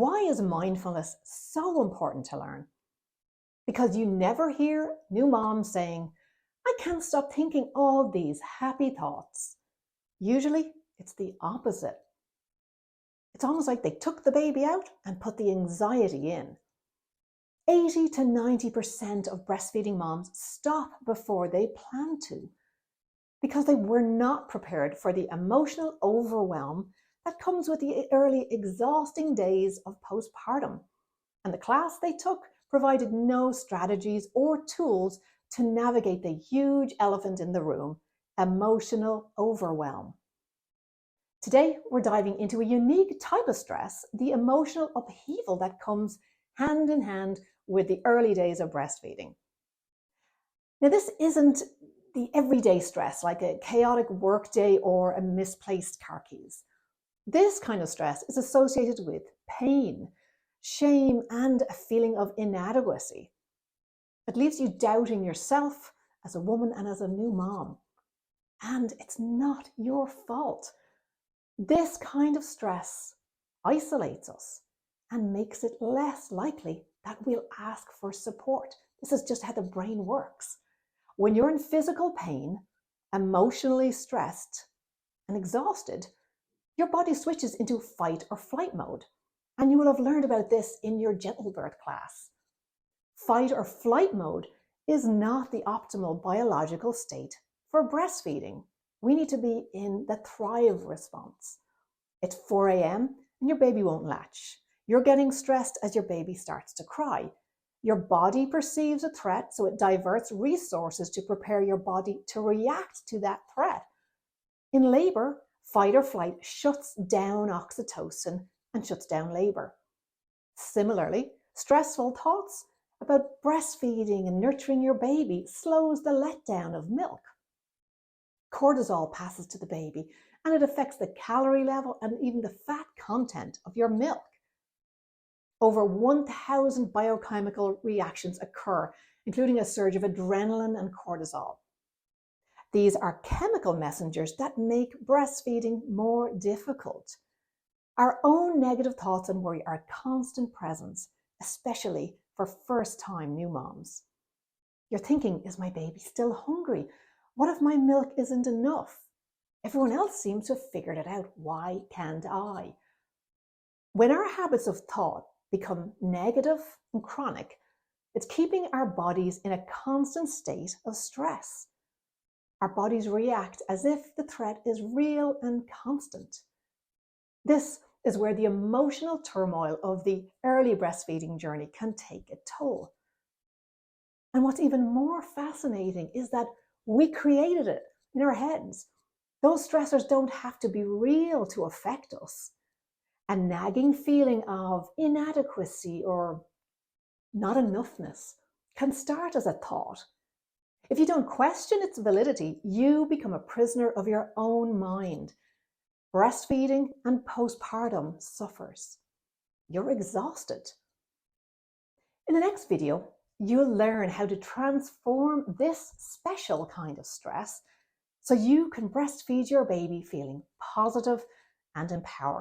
why is mindfulness so important to learn? Because you never hear new moms saying, I can't stop thinking all these happy thoughts. Usually it's the opposite. It's almost like they took the baby out and put the anxiety in. 80 to 90% of breastfeeding moms stop before they plan to because they were not prepared for the emotional overwhelm that comes with the early exhausting days of postpartum. And the class they took provided no strategies or tools to navigate the huge elephant in the room, emotional overwhelm. Today, we're diving into a unique type of stress, the emotional upheaval that comes hand in hand with the early days of breastfeeding. Now, this isn't the everyday stress like a chaotic workday or a misplaced car keys. This kind of stress is associated with pain, shame, and a feeling of inadequacy. It leaves you doubting yourself as a woman and as a new mom. And it's not your fault. This kind of stress isolates us and makes it less likely that we'll ask for support. This is just how the brain works. When you're in physical pain, emotionally stressed, and exhausted, your body switches into fight or flight mode. And you will have learned about this in your gentle birth class. Fight or flight mode is not the optimal biological state for breastfeeding. We need to be in the thrive response. It's 4 a.m. and your baby won't latch. You're getting stressed as your baby starts to cry. Your body perceives a threat, so it diverts resources to prepare your body to react to that threat. In labor, fight or flight shuts down oxytocin and shuts down labor. Similarly, stressful thoughts about breastfeeding and nurturing your baby slows the letdown of milk. Cortisol passes to the baby and it affects the calorie level and even the fat content of your milk. Over 1,000 biochemical reactions occur, including a surge of adrenaline and cortisol. These are chemical messengers that make breastfeeding more difficult. Our own negative thoughts and worry are a constant presence, especially for first-time new moms. You're thinking, is my baby still hungry? What if my milk isn't enough? Everyone else seems to have figured it out. Why can't I? When our habits of thought become negative and chronic, it's keeping our bodies in a constant state of stress. Our bodies react as if the threat is real and constant. This is where the emotional turmoil of the early breastfeeding journey can take a toll. And what's even more fascinating is that we created it in our heads. Those stressors don't have to be real to affect us. A nagging feeling of inadequacy or not enoughness can start as a thought. If you don't question its validity, you become a prisoner of your own mind. Breastfeeding and postpartum suffers. You're exhausted. In the next video, you'll learn how to transform this special kind of stress so you can breastfeed your baby feeling positive and empowered.